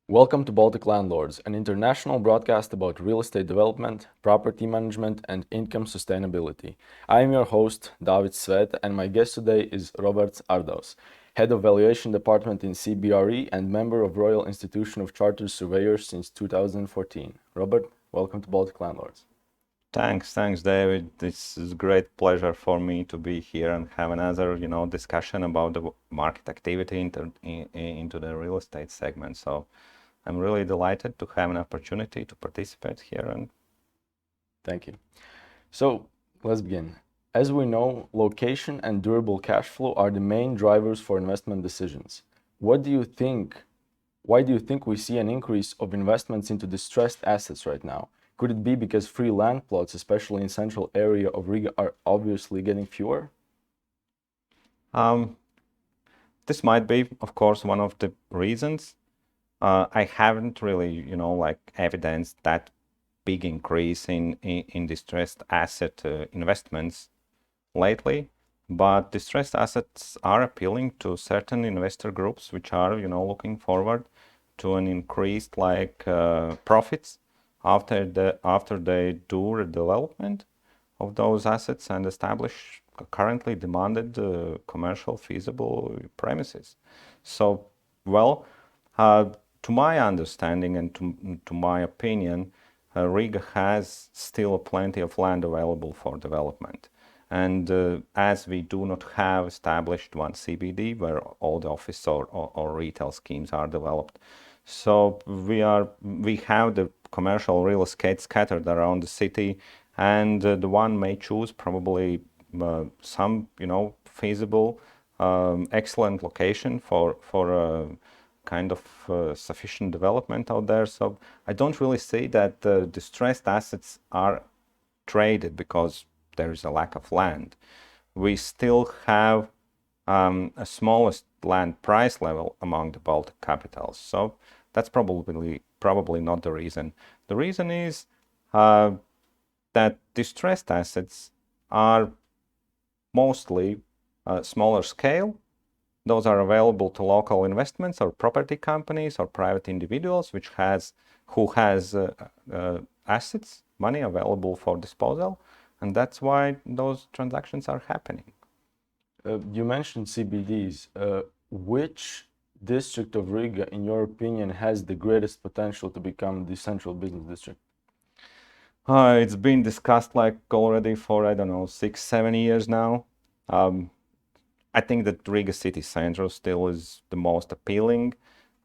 Welcome to Baltic Landlords, an international broadcast about real estate development, property management, and income sustainability. I am your host, David Svet, and my guest today is Robert Ardavs, Head of Valuation Department in CBRE and member of Royal Institution of Chartered Surveyors since 2014. Robert, welcome to Baltic Landlords. Thanks, David. This is a great pleasure for me to be here and have another, discussion about the market activity into the real estate segment. So I'm really delighted to have an opportunity to participate here. And Thank you. So let's begin. As we know, location and durable cash flow are the main drivers for investment decisions. Why do you think we see an increase of investments into distressed assets right now? Could it be because free land plots, especially in central area of Riga, are obviously getting fewer? this might be, of course, one of the reasons. I haven't really, evidenced that big increase in distressed asset investments lately. But distressed assets are appealing to certain investor groups which are, looking forward to an increased profits after they do redevelopment of those assets and establish currently demanded commercial feasible premises. So, well, to my understanding and to my opinion, Riga has still plenty of land available for development. And as we do not have established one CBD where all the office or retail schemes are developed, so we have the commercial real estate scattered around the city, and the one may choose probably some feasible, excellent location for kind of sufficient development out there. So I don't really see that distressed assets are traded because there is a lack of land. We still have a smallest land price level among the Baltic capitals. So that's probably not the reason. The reason is that distressed assets are mostly smaller scale. Those are available to local investments or property companies or private individuals who has assets, money available for disposal, and that's why those transactions are happening. You mentioned CBDs. Which district of Riga, in your opinion, has the greatest potential to become the central business district? It's been discussed already for, I don't know, 6-7 years now. I think that Riga city center still is the most appealing.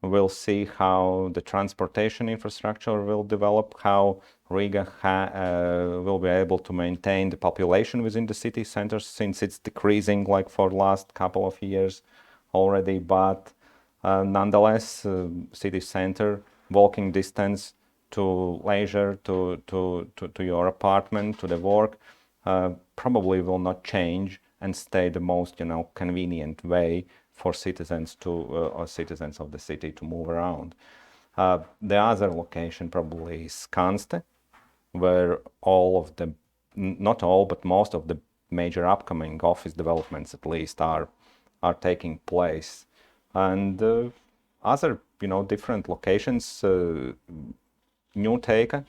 We'll see how the transportation infrastructure will develop, how Riga will be able to maintain the population within the city center, since it's decreasing for the last couple of years already. But nonetheless, city center, walking distance to leisure, to your apartment, to the work, probably will not change and stay the most convenient way for citizens or citizens of the city to move around. The other location probably is Kanste, where not all, but most of the major upcoming office developments at least are taking place. And other different locations, New Teka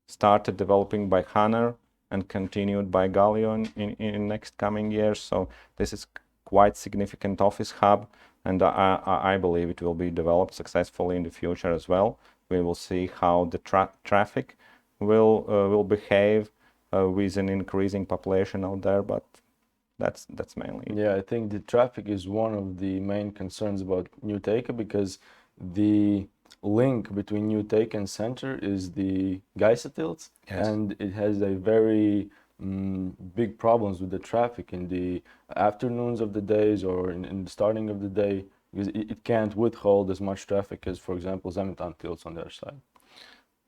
started developing by Hanner and continued by Gallio in next coming years. So this is quite significant office hub, and I believe it will be developed successfully in the future as well. We will see how the traffic will behave with an increasing population out there, but that's mainly it. Yeah, I think the traffic is one of the main concerns about New Teka, because the link between New Teka and center is the Gaisatilts, Yes. and it has a very big problems with the traffic in the afternoons of the days or in the starting of the day, because it can't withhold as much traffic as, for example, Zemetan Tilts on their side.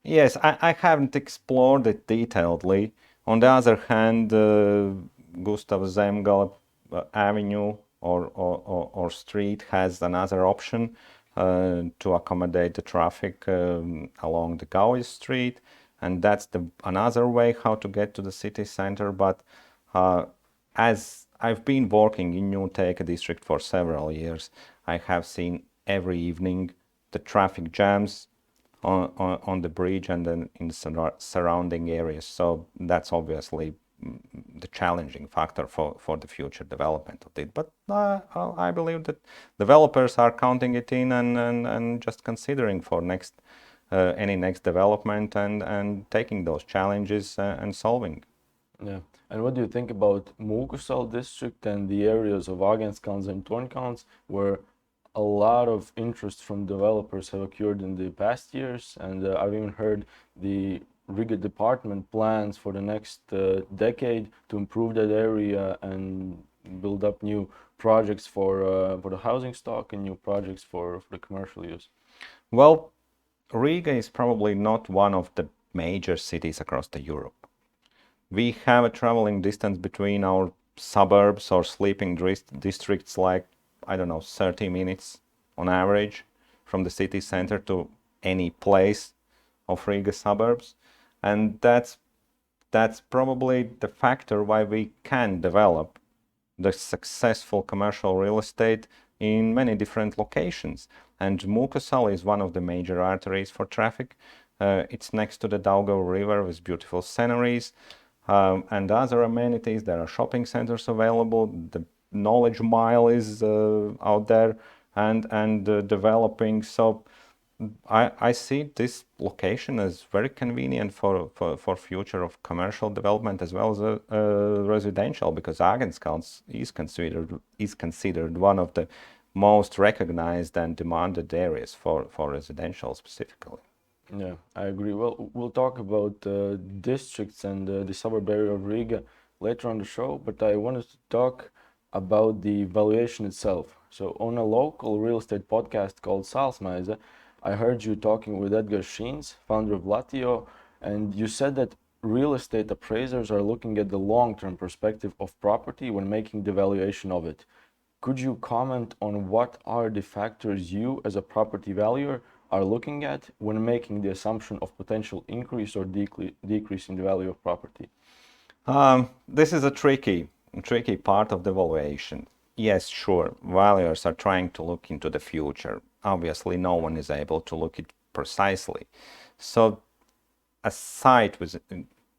Yes, I haven't explored it detailedly. On the other hand, Gustav Zemgala Avenue or street has another option to accommodate the traffic along the Gauss Street, and that's another way how to get to the city center. But as I've been working in New Teka district for several years, I have seen every evening the traffic jams on the bridge and then in the surrounding areas. So that's obviously the challenging factor for the future development of it. But I believe that developers are counting it in and just considering for any next development and taking those challenges and solving. Yeah. And what do you think about Muukusal district and the areas of Agenskalns and Tornkalns where a lot of interest from developers have occurred in the past years? And I've even heard the Riga department plans for the next decade to improve that area and build up new projects for the housing stock and new projects for the commercial use. Well, Riga is probably not one of the major cities across the Europe. We have a traveling distance between our suburbs or sleeping districts like, I don't know, 30 minutes on average from the city center to any place of Riga suburbs. And that's probably the factor why we can develop the successful commercial real estate in many different locations. And Muukusal is one of the major arteries for traffic. It's next to the Daugava River with beautiful sceneries. And other amenities. There are shopping centers available. The knowledge mile is out there and developing. So I see this location as very convenient for future of commercial development as well as residential, because Agenskalns is considered one of the most recognized and demanded areas for residential specifically. Yeah, I agree. Well, we'll talk about districts and the suburb area of Riga later on the show, but I wanted to talk about the valuation itself. So, on a local real estate podcast called Salsmaize, I heard you talking with Edgar Sheens, founder of Latio, and you said that real estate appraisers are looking at the long-term perspective of property when making the valuation of it. Could you comment on what are the factors you, as a property valuer, are looking at when making the assumption of potential increase or decrease in the value of property? This is a tricky part of the valuation. Yes, sure, valuers are trying to look into the future. Obviously, no one is able to look it precisely. So a site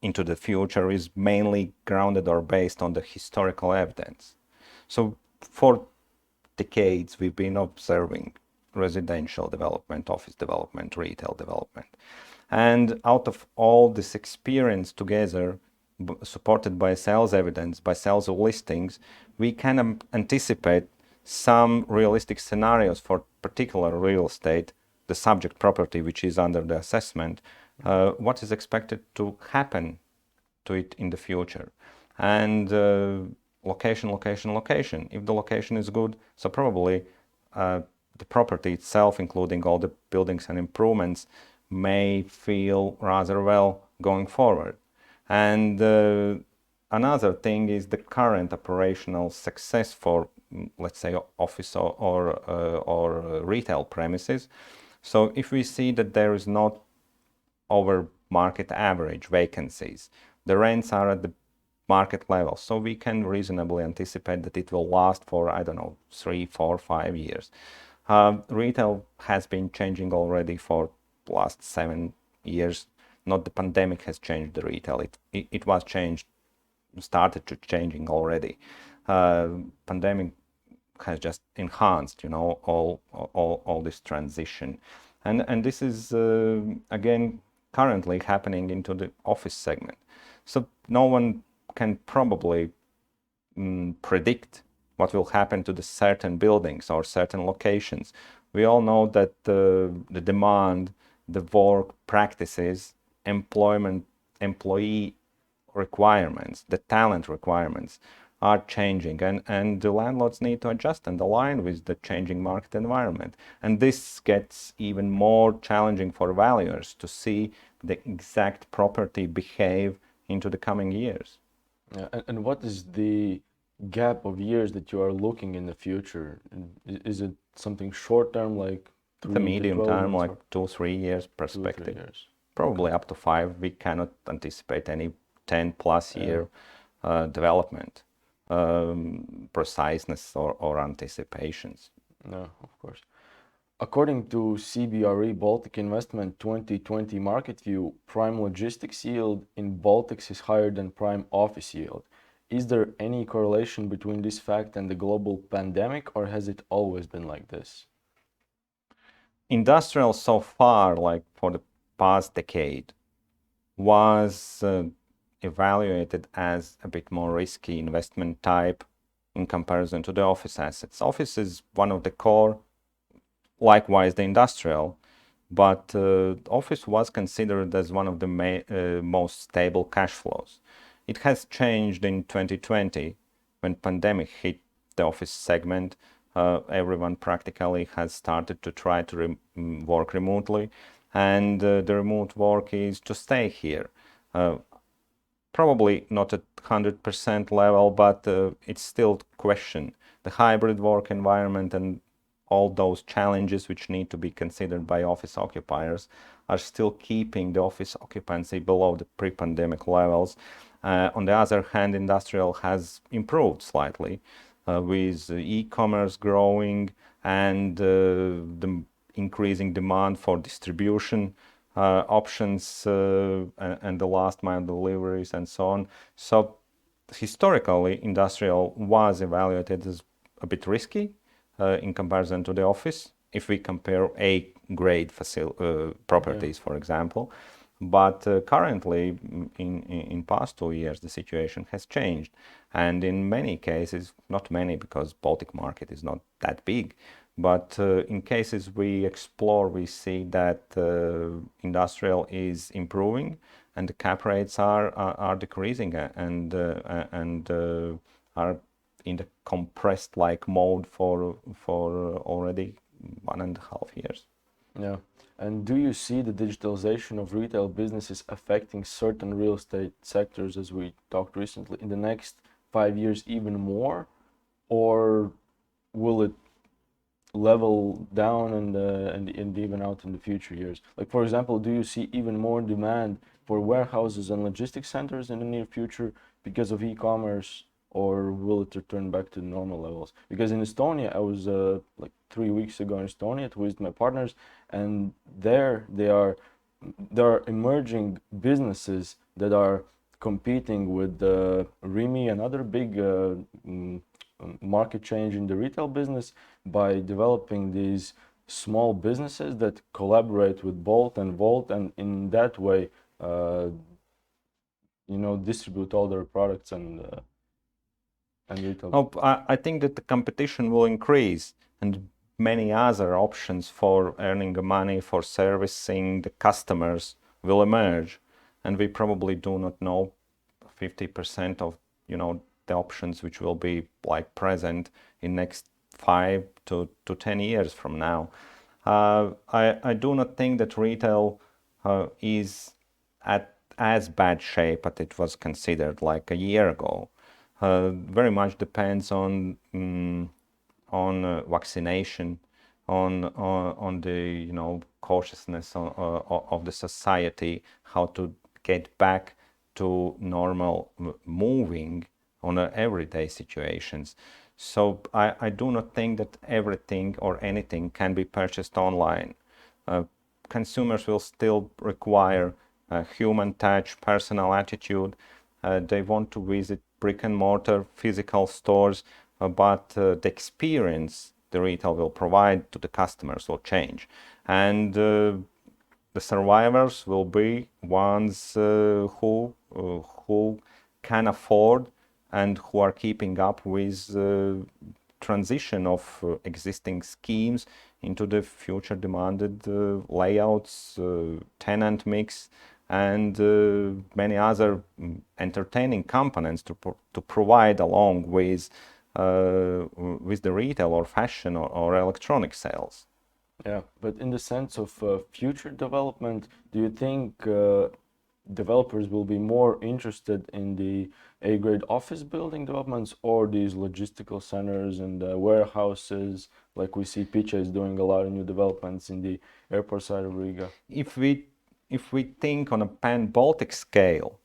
into the future is mainly grounded or based on the historical evidence. So for decades, we've been observing residential development, office development, retail development. And out of all this experience together, supported by sales evidence, by sales listings, we can anticipate some realistic scenarios for particular real estate, the subject property which is under the assessment, what is expected to happen to it in the future. And location. If the location is good, so probably the property itself, including all the buildings and improvements, may feel rather well going forward. And another thing is the current operational success for, let's say, office or retail premises. So if we see that there is not over market average vacancies, the rents are at the market level, so we can reasonably anticipate that it will last for, I don't know, 3, 4, 5 years. Retail has been changing already for the last 7 years. Not the pandemic has changed the retail. It was started to changing already. Pandemic has just enhanced, all this transition, and this is again currently happening into the office segment. So no one can probably predict what will happen to the certain buildings or certain locations. We all know that the demand, the work practices, employee requirements, the talent requirements are changing, and the landlords need to adjust and align with the changing market environment. And this gets even more challenging for valuers to see the exact property behave into the coming years. Yeah, and what is the gap of years that you are looking in the future? Is it something short term, like The 3 to medium 12 term, months, like 2-3 years 2 or 3 perspective, years? probably up to 5. We cannot anticipate any 10 plus Yeah. year development preciseness or anticipations. No, of course. According to CBRE Baltic Investment 2020 Market View, prime logistics yield in Baltics is higher than prime office yield. Is there any correlation between this fact and the global pandemic, or has it always been like this? Industrial so far, like for the past decade, was evaluated as a bit more risky investment type in comparison to the office assets. Office is one of the core, likewise the industrial, but office was considered as one of the most stable cash flows. It has changed in 2020 when pandemic hit the office segment. Everyone practically has started to try to work remotely, and the remote work is to stay here. Probably not at 100% level, but it's still question. The hybrid work environment and all those challenges which need to be considered by office occupiers are still keeping the office occupancy below the pre-pandemic levels. On the other hand, industrial has improved slightly with e-commerce growing and the increasing demand for distribution options and the last mile deliveries and so on. So historically, industrial was evaluated as a bit risky in comparison to the office if we compare A grade properties, for example. But currently, in past 2 years, the situation has changed. And in many cases, not many because Baltic market is not that big, but in cases we explore, we see that industrial is improving and the cap rates are decreasing and are in the compressed like mode for already 1.5 years. Yeah. And do you see the digitalization of retail businesses affecting certain real estate sectors, as we talked recently, in the next 5 years even more, or will it level down and even out in the future years? Like, for example, do you see even more demand for warehouses and logistics centers in the near future because of e-commerce, or will it return back to normal levels? Because in Estonia, I was like 3 weeks ago in Estonia to visit my partners, and there are emerging businesses that are competing with Rimi and other big market change in the retail business by developing these small businesses that collaborate with Bolt and Volt, and in that way, distribute all their products and retail. Oh, I think that the competition will increase and many other options for earning the money for servicing the customers will emerge, and we probably do not know 50% of the options which will be like present in next 5 to 10 years from now. I do not think that retail is at as bad shape as it was considered like a year ago. Very much depends on vaccination, on the cautiousness of the society, how to get back to normal moving on everyday situations. So I do not think that everything or anything can be purchased online. Consumers will still require human touch, personal attitude. They want to visit brick and mortar physical stores, but the experience the retail will provide to the customers will change. And the survivors will be ones who can afford and who are keeping up with transition of existing schemes into the future demanded layouts, tenant mix, and many other entertaining components to provide along with the retail or fashion or electronic sales. Yeah, but in the sense of future development, do you think developers will be more interested in the A-grade office building developments or these logistical centers and warehouses, like we see Picha is doing a lot of new developments in the airport side of Riga? If we think on a pan-Baltic scale,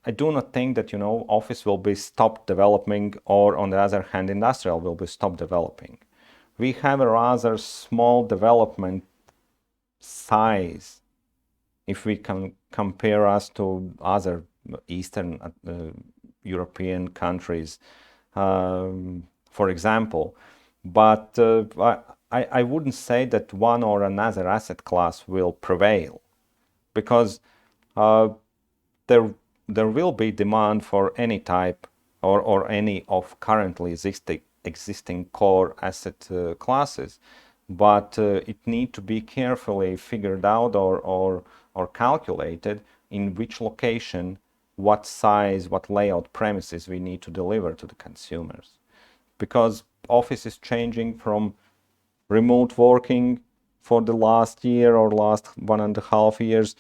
I do not think that office will be stopped developing, or on the other hand, industrial will be stopped developing. we have a rather small development size if we can compare us to other Eastern European countries, for example. But I wouldn't say that one or another asset class will prevail, because there will be demand for any type or any of currently existing core asset classes, but it need to be carefully figured out or calculated in which location, what size, what layout premises we need to deliver to the consumers. Because office is changing from remote working for the last year or last 1.5 years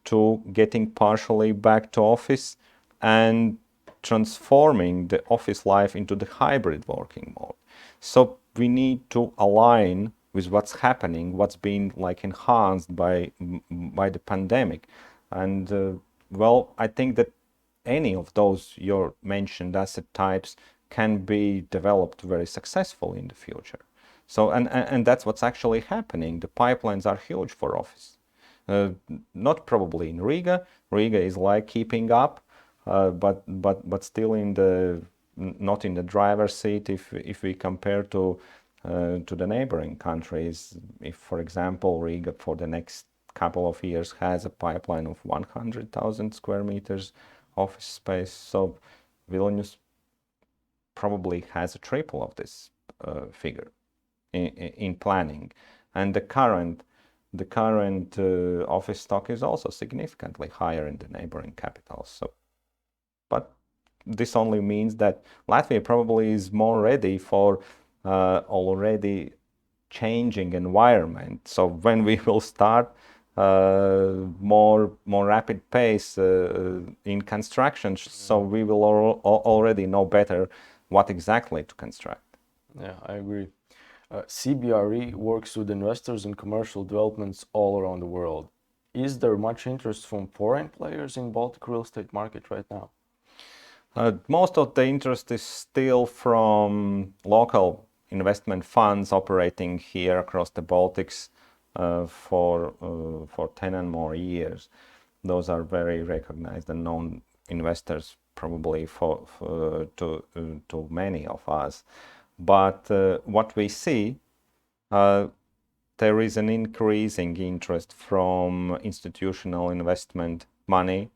to getting partially back to office and transforming the office life into the hybrid working mode. So we need to align with what's happening, what's been like enhanced by the pandemic. And well, I think that any of those your mentioned asset types can be developed very successfully in the future. So, and that's what's actually happening. The pipelines are huge for office. Not probably in Riga. Riga is like keeping up, but still in the not in the driver's seat if we compare to the neighboring countries. If, for example, Riga for the next couple of years has a pipeline of 100,000 square meters office space, so Vilnius probably has a triple of this figure in planning, and the current office stock is also significantly higher in the neighboring capitals. So, but this only means that Latvia probably is more ready for already changing environment. So when we will start more rapid pace in construction, so we will already know better what exactly to construct. Yeah, I agree. CBRE works with investors in commercial developments all around the world. Is there much interest from foreign players in Baltic real estate market right now? Most of the interest is still from local investment funds operating here across the Baltics for 10 and more years. Those are very recognized and known investors, probably to many of us. But what we see, there is an increasing interest from institutional investment money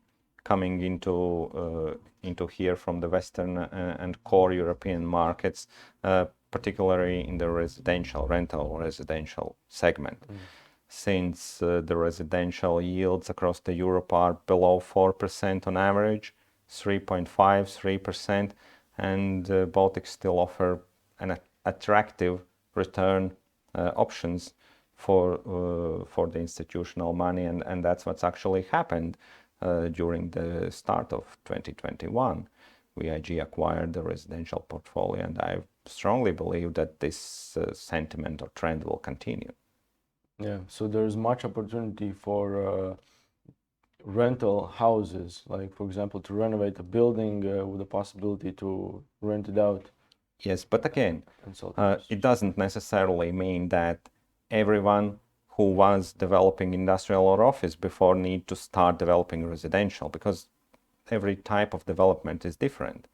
coming into here from the Western and core European markets, particularly in the rental residential segment. Since the residential yields across the Europe are below 4% on average, 3.5, 3%, and Baltics still offer an attractive return options for the institutional money, and that's what's actually happened during the start of 2021. VIG acquired the residential portfolio, and I strongly believe that this sentiment or trend will continue. Yeah, so there's much opportunity for rental houses, like for example, to renovate a building with the possibility to rent it out. Yes, but again, Consultants. it doesn't necessarily mean that everyone who was developing industrial or office before need to start developing residential, because every type of development is different.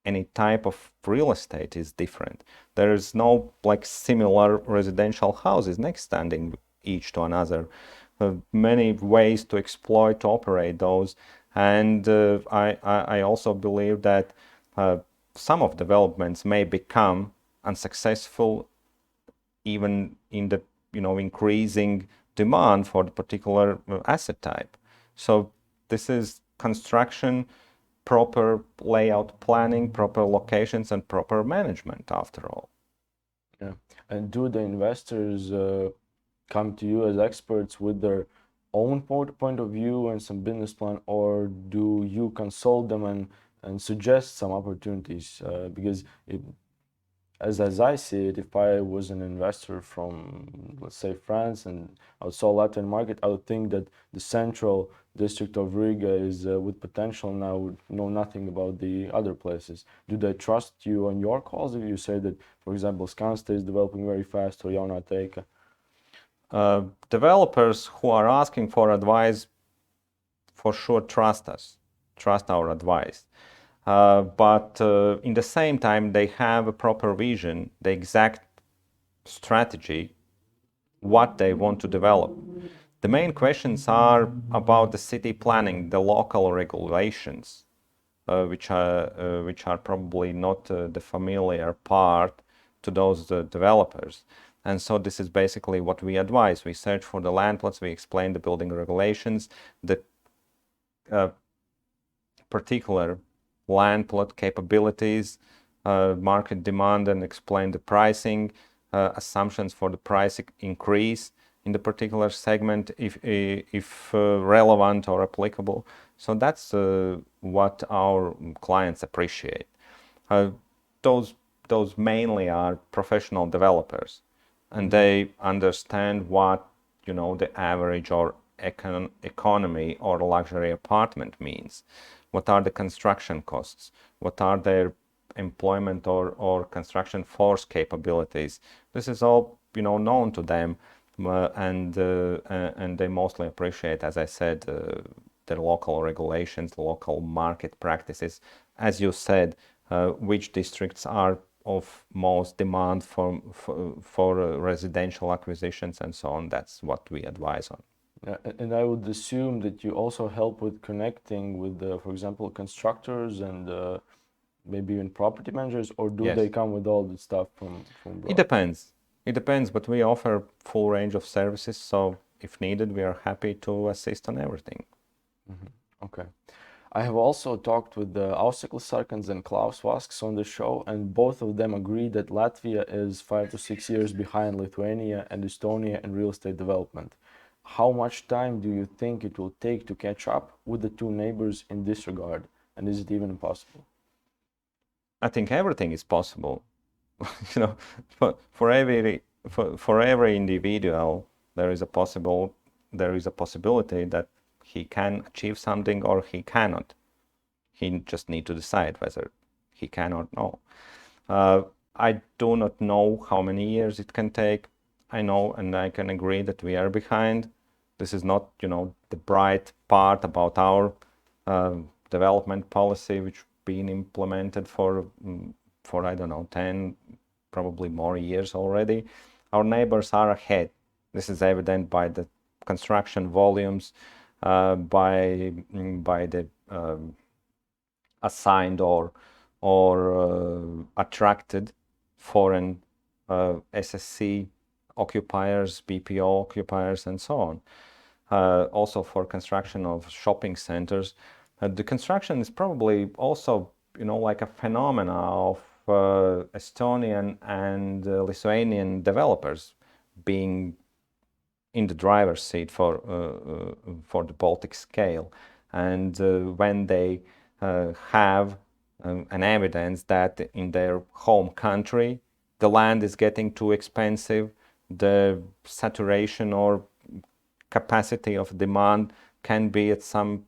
Any type of real estate is different. There is no like similar residential houses next standing each to another. Many ways to exploit, to operate those, and I also believe that some of developments may become unsuccessful even in the increasing demand for the particular asset type. So this is construction, proper layout planning, proper locations, and proper management after all. Yeah. And do the investors come to you as experts with their own point of view and some business plan, or do you consult them and suggest some opportunities? Because as I see it, if I was an investor from, let's say, France and I saw Latin market, I would think that the central district of Riga is with potential now, know nothing about the other places. Do they trust you on your calls if you say that, for example, Skansta is developing very fast or Jaunā Teika? Developers who are asking for advice for sure trust us, trust our advice. But in the same time, they have a proper vision, the exact strategy, what they want to develop. The main questions are about the city planning, the local regulations, which are probably not the familiar part to those developers. And so this is basically what we advise. We search for the land plots, we explain the building regulations, the particular land plot capabilities, market demand, and explain the pricing, assumptions for the price increase in the particular segment if relevant or applicable. So that's what our clients appreciate. Those mainly are professional developers, and they understand what the average or economy or luxury apartment means. What are the construction costs? What are their employment or construction force capabilities? This is all known to them, and they mostly appreciate, as I said, the local regulations, the local market practices. As you said, which districts are of most demand for residential acquisitions and so on. That's what we advise on. Yeah, and I would assume that you also help with connecting with, for example, constructors and maybe even property managers, or do Yes. they come with all the stuff from abroad? It depends. It depends, but we offer full range of services, so if needed, we are happy to assist on everything. Okay. I have also talked with the Auseklis Sarkans and Klaus Vasks on the show, and both of them agree that Latvia is 5 to 6 years behind Lithuania and Estonia in real estate development. How much time do you think it will take to catch up with the two neighbors in this regard, and is it even possible? I think everything is possible. For every individual, there is a possibility that he can achieve something or he cannot. He just need to decide whether he can or no. I do not know how many years it can take. I know and I can agree that we are behind. This is not, the bright part about our development policy, which been implemented for I don't know, 10, probably more years already. Our neighbors are ahead. This is evident by the construction volumes, by the assigned or attracted foreign SSC occupiers, BPO occupiers, and so on. Also for construction of shopping centers. The construction is probably also, like a phenomena of Estonian and Lithuanian developers being in the driver's seat for the Baltic scale. And when they have an evidence that in their home country the land is getting too expensive, the saturation or capacity of demand can be at some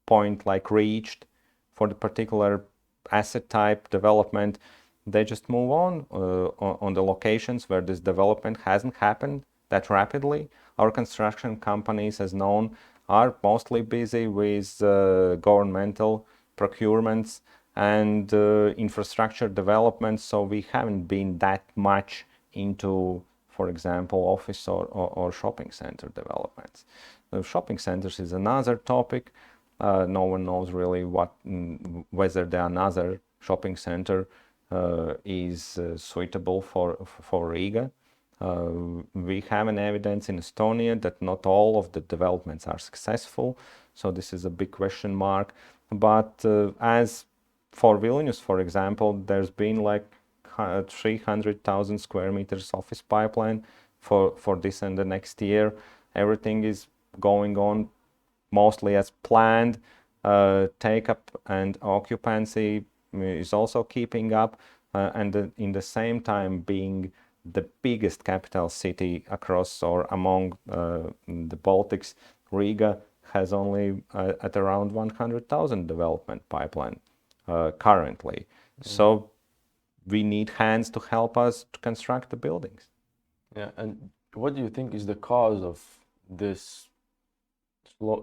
point reached for the particular asset type development, they just move on the locations where this development hasn't happened that rapidly. Our construction companies, as known, are mostly busy with governmental procurements and infrastructure development, so we haven't been that much into, for example, office or shopping center developments. Shopping centers is another topic. No one knows really whether the another shopping center is suitable for Riga. We have an evidence in Estonia that not all of the developments are successful, so this is a big question mark. But as for Vilnius, for example, there's been 300,000 square meters office pipeline for this and the next year. Everything is going on mostly as planned. Take-up and occupancy is also keeping up, and in the same time being the biggest capital city across or among the Baltics, Riga has only at around 100,000 development pipeline currently. So we need hands to help us to construct the buildings. Yeah, and what do you think is the cause of this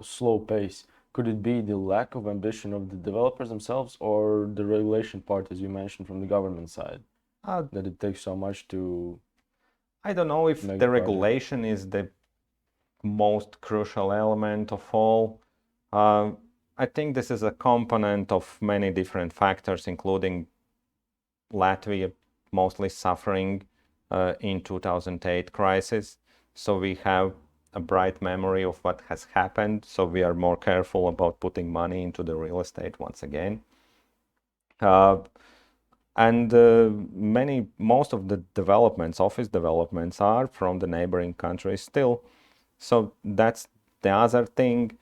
slow pace? Could it be the lack of ambition of the developers themselves, or the regulation part, as you mentioned, from the government side, Uh, that it takes so much to I don't know if make the the project? regulation is the most crucial element of all. I think this is a component of many different factors, including Latvia mostly suffering in 2008 crisis. So we have a bright memory of what has happened. So we are more careful about putting money into the real estate once again. And most of the developments, office developments, are from the neighboring countries still. So that's the other thing.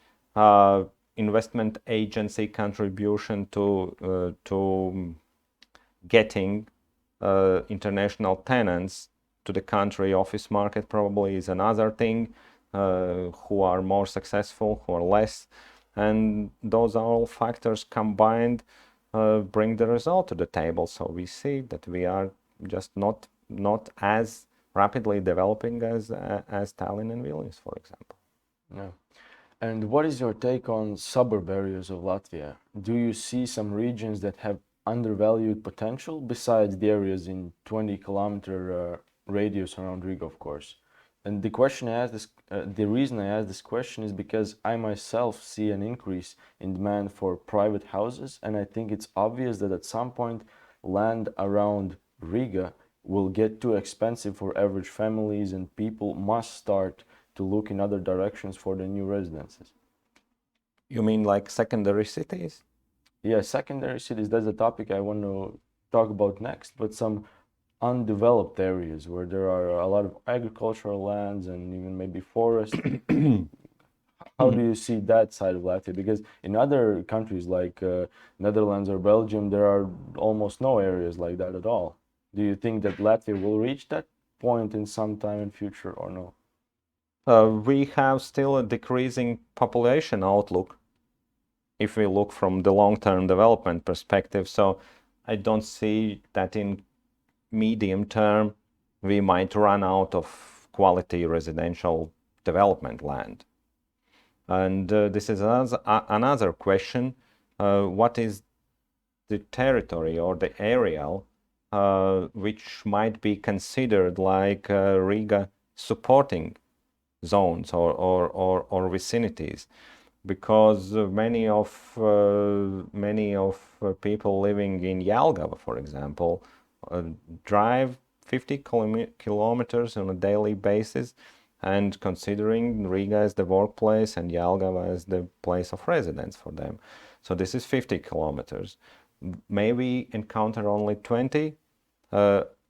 Investment agency contribution to getting international tenants to the country office market probably is another thing. Who are more successful, who are less, and those are all factors combined bring the result to the table. So we see that we are just not as rapidly developing as Tallinn and Vilnius, for example. Yeah. And what is your take on suburb areas of Latvia? Do you see some regions that have undervalued potential besides the areas in 20-kilometer radius around Riga, of course? And the reason I ask this question is because I myself see an increase in demand for private houses, and I think it's obvious that at some point land around Riga will get too expensive for average families, and people must start to look in other directions for the new residences. You mean like secondary cities? Yeah, secondary cities, that's a topic I want to talk about next, but some undeveloped areas where there are a lot of agricultural lands and even maybe forest. How do you see that side of Latvia? Because in other countries like Netherlands or Belgium, there are almost no areas like that at all. Do you think that Latvia will reach that point in some time in future or no? We have still a decreasing population outlook if we look from the long-term development perspective. So I don't see that in medium term we might run out of quality residential development land. And this is another question. What is the territory or the area which might be considered like Riga supporting zones or vicinities? Because many of people living in Jelgava, for example, drive 50 kilometers on a daily basis, and considering Riga as the workplace and Jelgava as the place of residence for them. So this is 50 kilometers. May we encounter only 20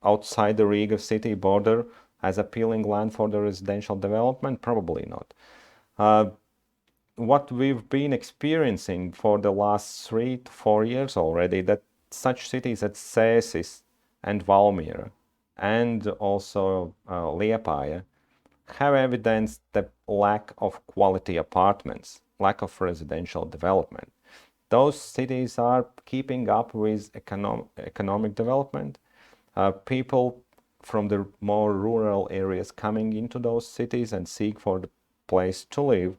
outside the Riga city border as appealing land for the residential development? Probably not. What we've been experiencing for the last 3 to 4 years already, that such cities as Cēsis and Valmiera and also Liepāja have evidenced the lack of quality apartments, lack of residential development. Those cities are keeping up with economic development. People from the more rural areas coming into those cities and seek for the place to live,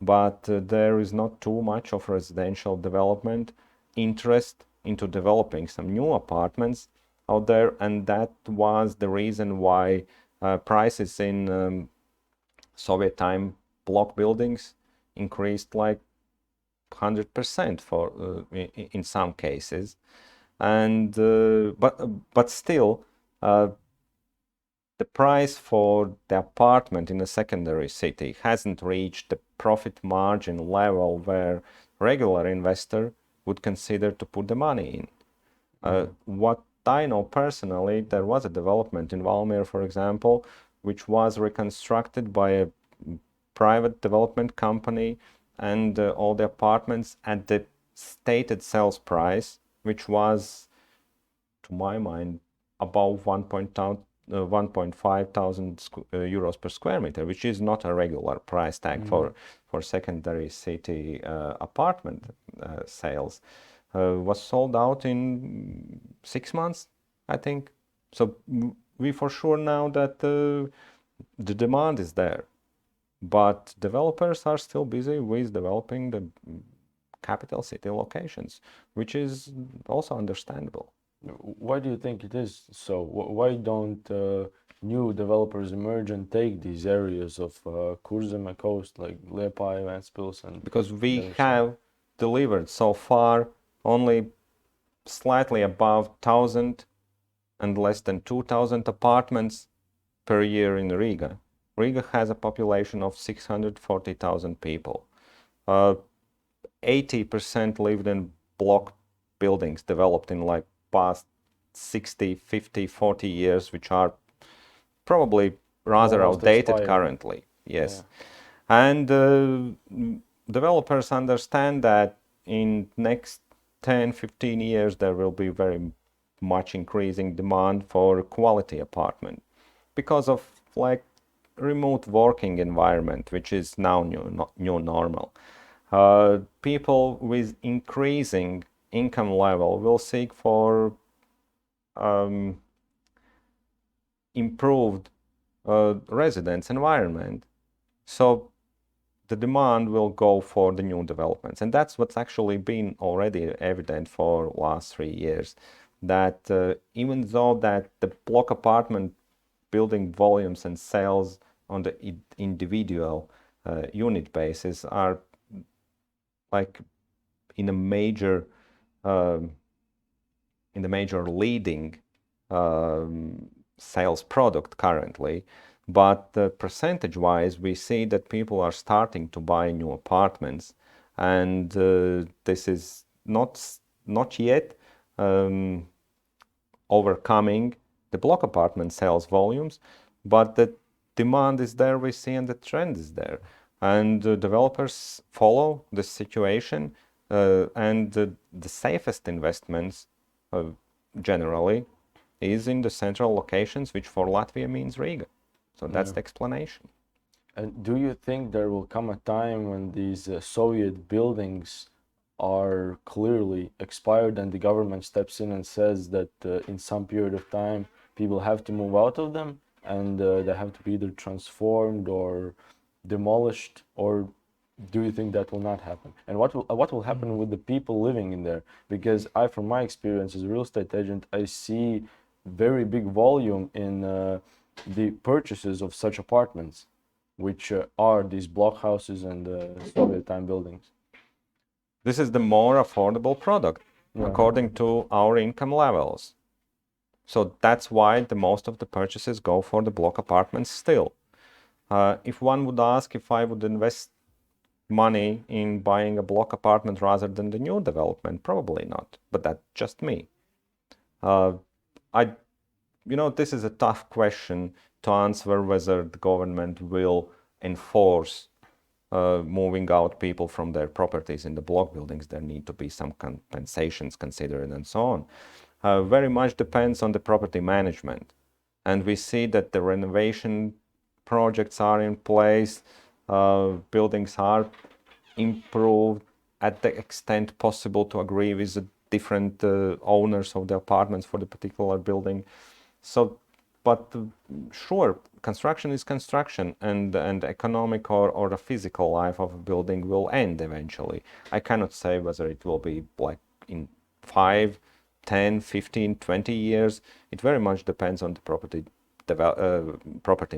but there is not too much of residential development interest into developing some new apartments out there, and that was the reason why prices in Soviet time block buildings increased like 100% for in some cases, and but still the price for the apartment in a secondary city hasn't reached the profit margin level where regular investor would consider to put the money in. What I know personally, there was a development in Valmiera, for example, which was reconstructed by a private development company, and all the apartments at the stated sales price, which was, to my mind, above 1.5 thousand euros per square meter, which is not a regular price tag for secondary city apartment sales, was sold out in 6 months, I think. So we for sure know that the demand is there, but developers are still busy with developing the capital city locations, which is also understandable. Why do you think it is so? Why don't new developers emerge and take these areas of Kurzeme coast like Liepāja, Ventspils, and Because the we other side? have delivered so far only slightly above 1,000 and less than 2,000 apartments per year in Riga. Riga has a population of 640,000 people. 80% lived in block buildings developed in like past 60, 50, 40 years, which are probably rather Almost outdated expired. currently. Yes. Yeah. And developers understand that in next 10, 15 years, there will be very much increasing demand for quality apartment because of like remote working environment, which is now new normal. People with increasing income level will seek for improved residence environment. So the demand will go for the new developments. And that's what's actually been already evident for last 3 years, that even though that the block apartment building volumes and sales on the individual unit basis are like in a major leading sales product currently, but percentage-wise, we see that people are starting to buy new apartments, and this is not yet overcoming the block apartment sales volumes, but the demand is there, we see, and the trend is there. And developers follow the situation, and the safest investments generally is in the central locations, which for Latvia means Riga. So that's the explanation. And do you think there will come a time when these Soviet buildings are clearly expired and the government steps in and says that in some period of time people have to move out of them and they have to be either transformed or demolished, or do you think that will not happen? And what will happen with the people living in there? Because I, from my experience as a real estate agent, I see very big volume in the purchases of such apartments, which are these block houses and Soviet time buildings. This is the more affordable product Yeah. according to our income levels. So that's why the most of the purchases go for the block apartments still. If one would ask if I would invest money in buying a block apartment rather than the new development, probably not, but that's just me. This is a tough question to answer, whether the government will enforce moving out people from their properties in the block buildings. There need to be some compensations considered and so on. Very much depends on the property management. And we see that the renovation projects are in place, buildings are improved at the extent possible to agree with the different owners of the apartments for the particular building. So, but sure, construction is construction, and economic or the physical life of a building will end eventually. I cannot say whether it will be like in 5, 10, 15, 20 years. It very much depends on the property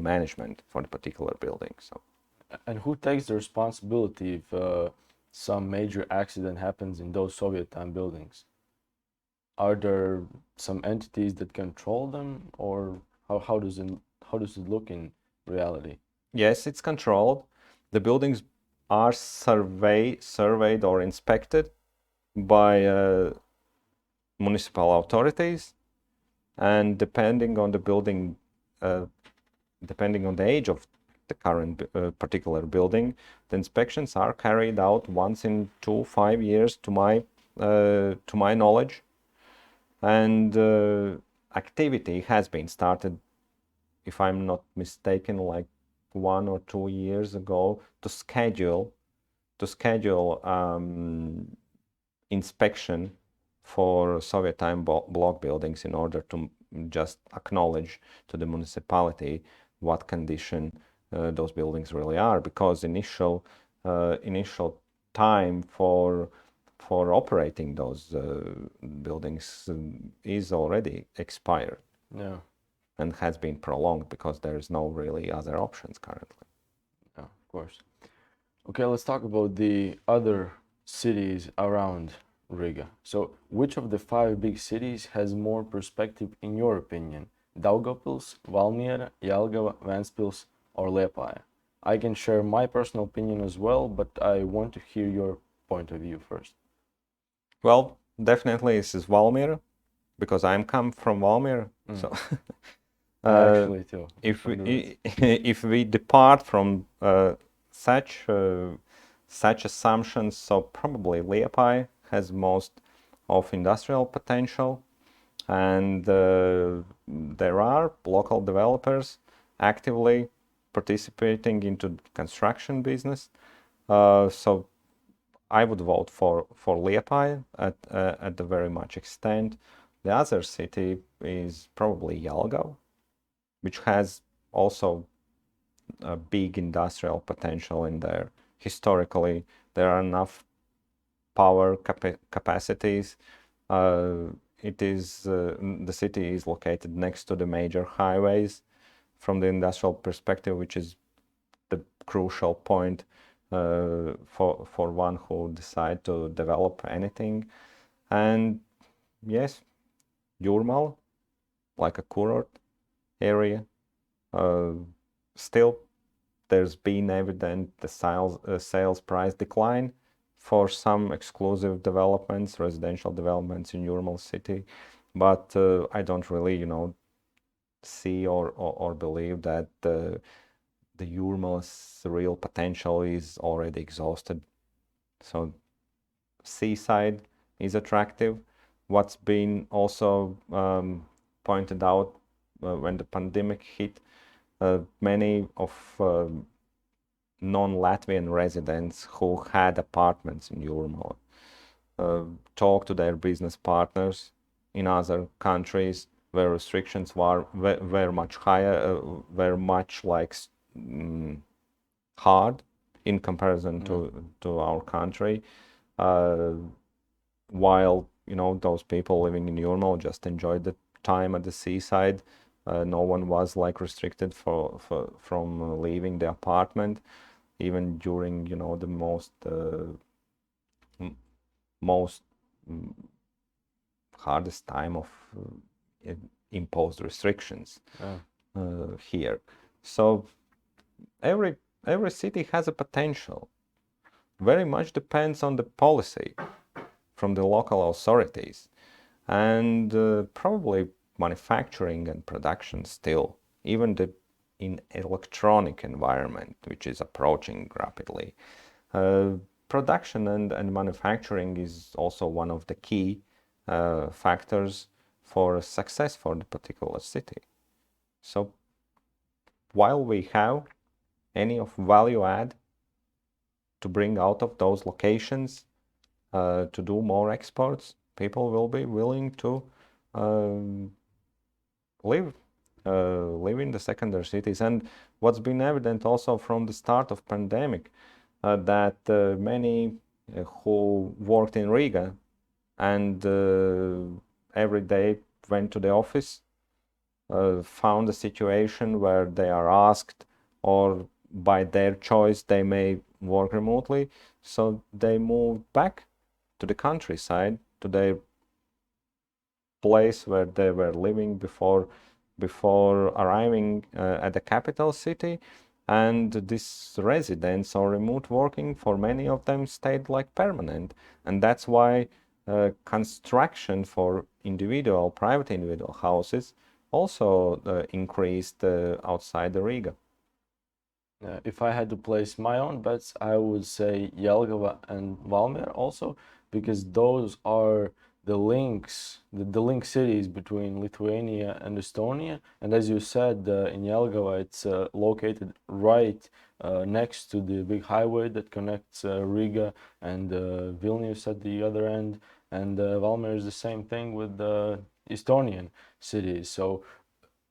management for the particular building. So. And who takes the responsibility if some major accident happens in those Soviet time buildings? Are there some entities that control them, or how does it look in reality? Yes, it's controlled. The buildings are surveyed or inspected by municipal authorities, and depending on the building, depending on the age of the current particular building, the inspections are carried out once in 2-5 years, to my knowledge, and activity has been started if I'm not mistaken, like 1 or 2 years ago, to schedule inspection for Soviet time block buildings in order to just acknowledge to the municipality what condition those buildings really are, because initial time for operating those buildings is already expired. Yeah. And has been prolonged because there is no really other options currently. Yeah, of course. Okay, let's talk about the other cities around Riga. So, which of the five big cities has more perspective in your opinion? Daugavpils, Valmiera, Jelgava, Ventspils, or Liepāja? I can share my personal opinion as well, but I want to hear your point of view first. Well, definitely this is Valmiera, because I'm come from Valmiera. So Actually, too. if from the roots. if we depart from such assumptions, so probably Liepāja has most of industrial potential, and there are local developers actively participating into construction business. So I would vote for Liepāja at the very much extent. The other city is probably Jelgava, which has also a big industrial potential in there. Historically, there are enough power capacities. The city is located next to the major highways from the industrial perspective, which is the crucial point for one who decide to develop anything. And yes, Jurmal, like a kurort area. Still, there's been evident the sales price decline for some exclusive developments, residential developments in Jurmal city, but I don't really, see or believe that the Jurmal's real potential is already exhausted. So seaside is attractive. What's been also pointed out when the pandemic hit, many of non-Latvian residents who had apartments in Jurmala talked to their business partners in other countries where restrictions were much higher, were much like hard in comparison to our country, while those people living in Jurmal just enjoyed the time at the seaside. No one was like restricted from leaving the apartment, even during the most hardest time of imposed restrictions here. So every city has a potential. Very much depends on the policy from the local authorities, and probably manufacturing and production still, even in electronic environment, which is approaching rapidly. Production and manufacturing is also one of the key factors for success for the particular city. So while we have any of value add to bring out of those locations to do more exports, people will be willing to live in the secondary cities. And what's been evident also from the start of pandemic, that many who worked in Riga and every day went to the office found a situation where they are asked, or by their choice they may work remotely, so they moved back to the countryside, to their place where they were living before arriving at the capital city. And this residence or remote working, for many of them, stayed like permanent. And that's why construction for private individual houses also increased outside the Riga. If I had to place my own bets, I would say Jelgava and Valmiera also, because those are the links, the link cities between Lithuania and Estonia. And as you said, in Jelgava, it's located right next to the big highway that connects Riga and Vilnius at the other end. And Valmiera is the same thing with the Estonian cities. So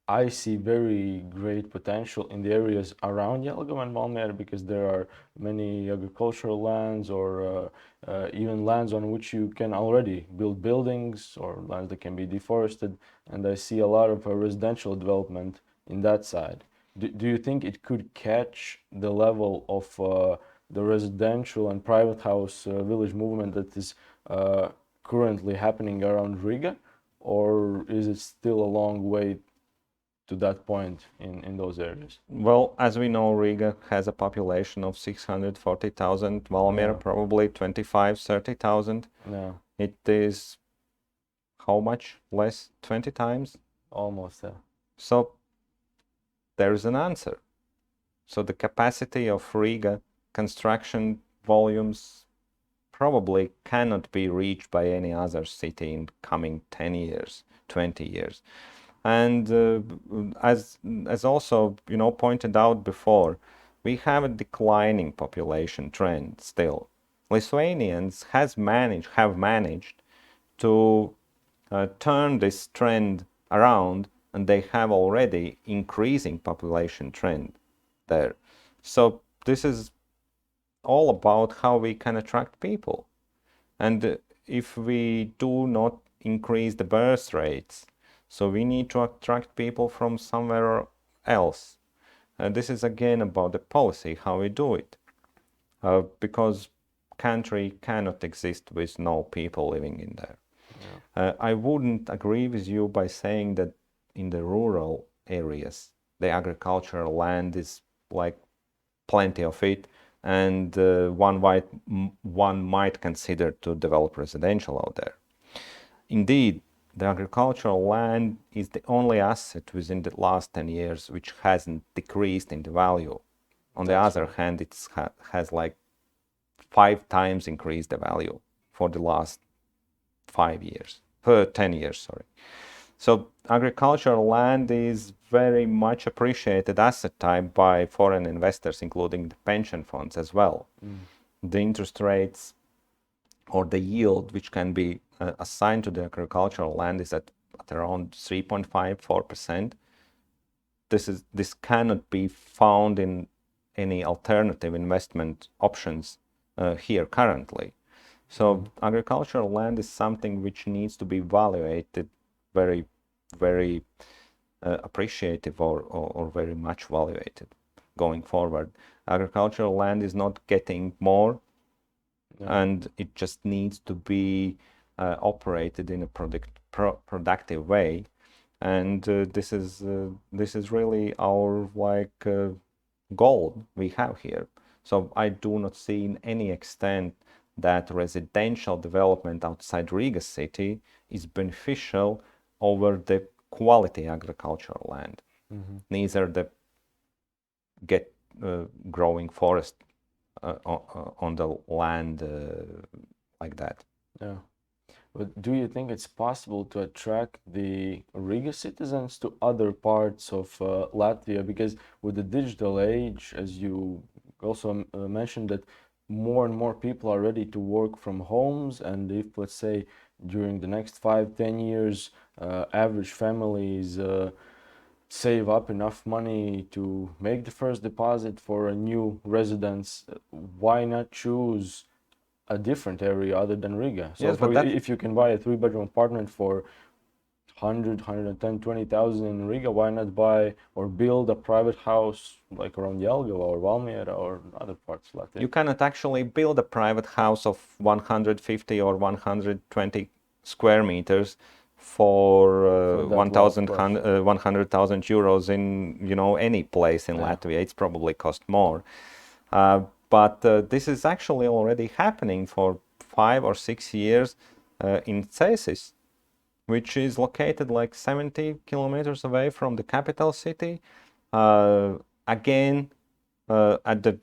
I see very great potential in the areas around Jelgava and Valmiera because there are many agricultural lands or even lands on which you can already build buildings or lands that can be deforested. And I see a lot of residential development in that side. Do you think it could catch the level of the residential and private house village movement that is currently happening around Riga? Or is it still a long way to that point in those areas? Well, as we know, Riga has a population of 640,000, Valmiera Yeah. probably 25, 30,000. Yeah, It is how much less? 20 times? almost. Yeah. So there is an answer. So the capacity of Riga construction volumes probably cannot be reached by any other city in coming 10 years, 20 years. And as also pointed out before, we have a declining population trend still. Lithuanians have managed to turn this trend around, and they have already increasing population trend there. So this is all about how we can attract people. And if we do not increase the birth rates, so we need to attract people from somewhere else. This is again about the policy, how we do it. Because country cannot exist with no people living in there. Yeah. I wouldn't agree with you by saying that in the rural areas, the agricultural land is like plenty of it, and one might consider to develop residential out there. Indeed, the agricultural land is the only asset within the last 10 years which hasn't decreased in the value. On the That's other right. hand, it has like 5 times increased the value for the last 10 years, sorry. So agricultural land is very much appreciated asset type by foreign investors, including the pension funds as well. The interest rates or the yield which can be assigned to the agricultural land is at around 3.5-4%. This cannot be found in any alternative investment options here currently. So agricultural land is something which needs to be evaluated very, very appreciative or very much evaluated going forward. Agricultural land is not getting more, and it just needs to be operated in a productive way. And this is really our goal we have here. So I do not see in any extent that residential development outside Riga city is beneficial over the quality agricultural land. Neither the growing forest on the land like that. Yeah. But do you think it's possible to attract the Riga citizens to other parts of Latvia? Because with the digital age, as you also mentioned, that more and more people are ready to work from homes, and if, let's say, during the next 5-10 years, average families save up enough money to make the first deposit for a new residence, why not choose a different area other than Riga? So Yes, but that if you can buy a 3-bedroom apartment for 100, 110, 20,000 in Riga, why not buy or build a private house like around Jelgava or Valmiera or other parts of Latvia? you cannot actually build a private house of 150 or 120 square meters for that low price. 100,000 euros in any place in Yeah. Latvia. It's probably cost more. But this is actually already happening for 5 or 6 years in Cesis, which is located like 70 kilometers away from the capital city. Again, at the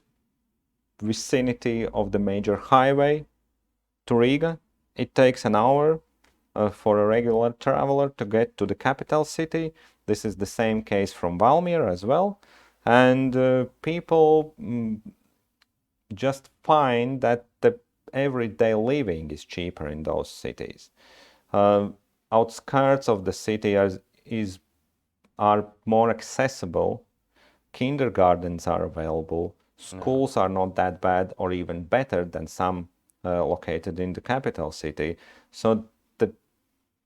vicinity of the major highway to Riga. It takes an hour for a regular traveler to get to the capital city. This is the same case from Valmiera as well. And people just find that the everyday living is cheaper in those cities. Outskirts of the city are more accessible. Kindergartens are available. Schools are not that bad or even better than some located in the capital city. So the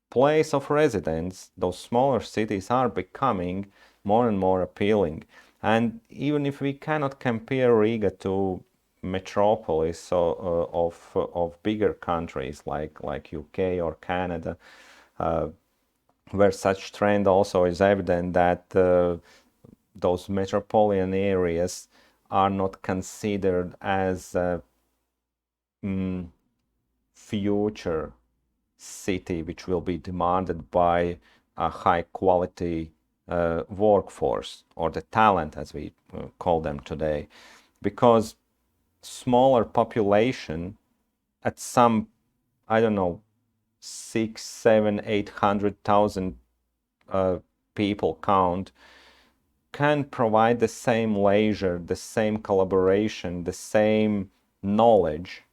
place of residence, those smaller cities are becoming more and more appealing. And even if we cannot compare Riga to metropolis of bigger countries like UK or Canada, where such trend also is evident that those metropolitan areas are not considered as a future city which will be demanded by a high quality workforce, or the talent as we call them today, because smaller population at some, I don't know, 6, 7, 800,000 people count can provide the same leisure, the same collaboration, the same knowledge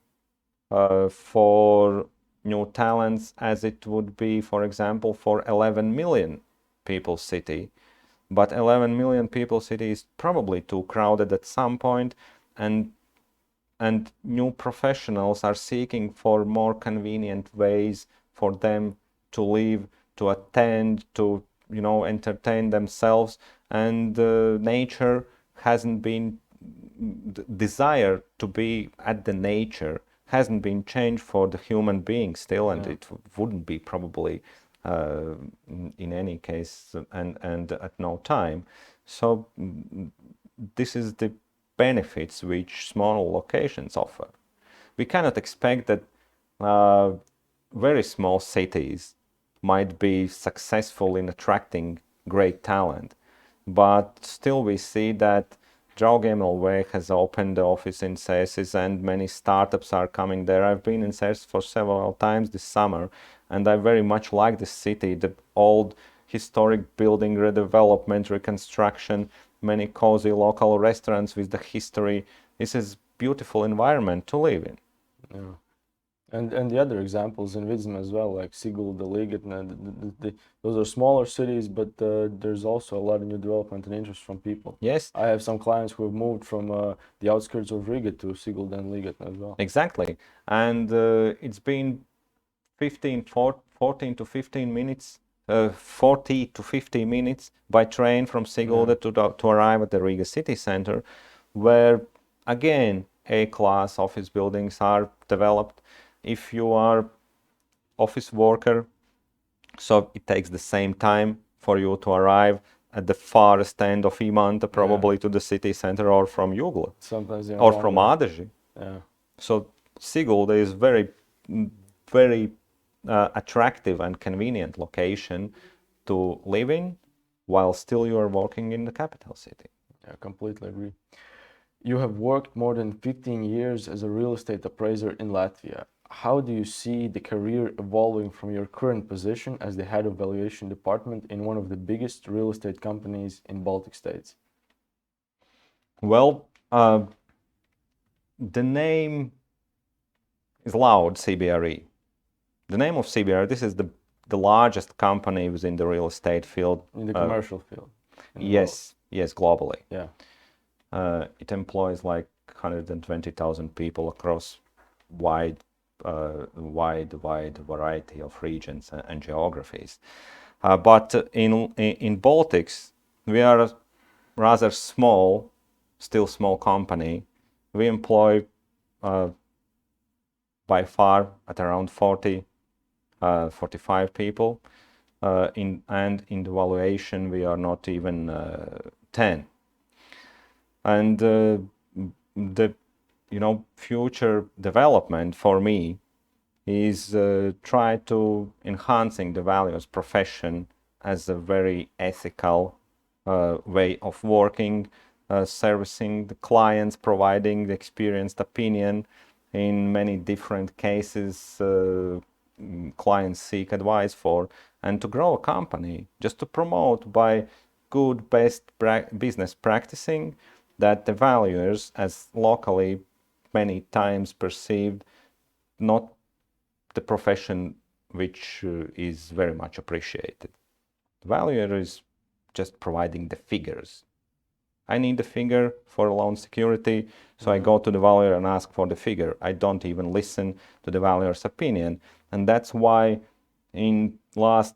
for new talents as it would be, for example, for 11 million people city. But 11 million people city is probably too crowded at some point, and new professionals are seeking for more convenient ways for them to live, to attend, to entertain themselves, and nature hasn't been desire to be at the nature hasn't been changed for the human being still, and it wouldn't be probably in any case and at no time. So this is the benefits which small locations offer. We cannot expect that very small cities might be successful in attracting great talent, but still we see that Draugi MLV has opened the office in Cesis, and many startups are coming there. I've been in Cesis for several times this summer, and I very much like the city, the old historic building redevelopment, reconstruction, many cozy local restaurants with the history. This is beautiful environment to live in. Yeah. And the other examples in Vidzeme as well, like Sigulda, Ligatne, those are smaller cities, but there's also a lot of new development and interest from people. Yes. I have some clients who have moved from the outskirts of Riga to Sigulda and Ligatne as well. Exactly. And it's been 14 to 15 minutes, 40 to 50 minutes by train from Sigulda to arrive at the Riga city center, where again A-class office buildings are developed. If you are office worker, so it takes the same time for you to arrive at the farthest end of Imanta, probably to the city center, or from Jugla, Sometimes or from Ardavs. Yeah. So Sigulda is very, very attractive and convenient location to live in, while still you are working in the capital city. I completely agree. You have worked more than 15 years as a real estate appraiser in Latvia. How do you see the career evolving from your current position as the head of valuation department in one of the biggest real estate companies in Baltic states? Well, the name is loud, CBRE. The name of CBRE, this is the largest company within the real estate field. In the commercial field? Yes, globally. Yeah. It employs like 120,000 people across wide variety of regions and geographies. But in Baltics, we are a rather small, still small company. We employ by far at around 40, 45 people. In the valuation, we are not even 10. And the future development for me is try to enhancing the values profession as a very ethical way of working, servicing the clients, providing the experienced opinion in many different cases, clients seek advice for, and to grow a company, just to promote by good business practicing that the valuers as locally many times perceived not the profession which is very much appreciated. The valuer is just providing the figures. I need the figure for loan security, so I go to the valuer and ask for the figure. I don't even listen to the valuer's opinion. And that's why in last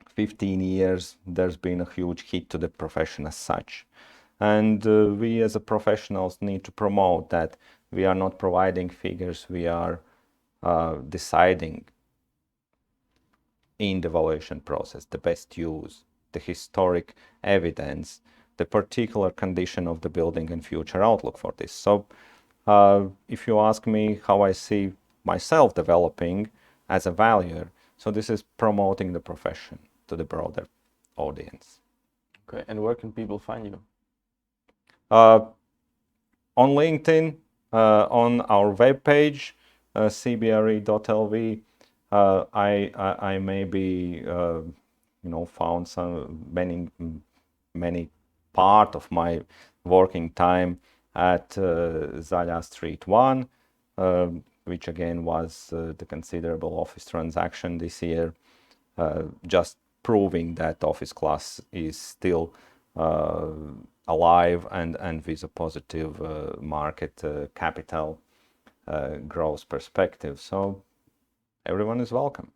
15 years, there's been a huge hit to the profession as such. And we as a professionals need to promote that we are not providing figures, we are deciding in the valuation process the best use, the historic evidence, the particular condition of the building and future outlook for this. So if you ask me how I see myself developing as a valuer, so this is promoting the profession to the broader audience. Okay, and where can people find you? On LinkedIn, on our webpage, cbre.lv, I maybe found many part of my working time at Zaļā Street 1, which again was the considerable office transaction this year, just proving that office class is still alive and with a positive market capital growth perspective. So everyone is welcome.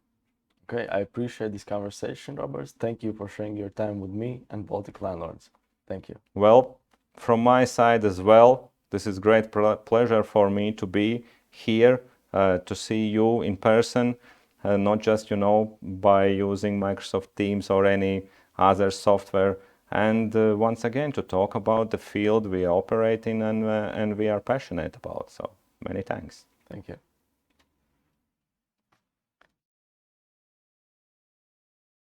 Okay, I appreciate this conversation, Robert. Thank you for sharing your time with me and Baltic Landlords. Thank you. Well, from my side as well, this is great pleasure for me to be here, to see you in person, not just, by using Microsoft Teams or any other software. And once again, to talk about the field we operate in and we are passionate about. So many thanks. Thank you.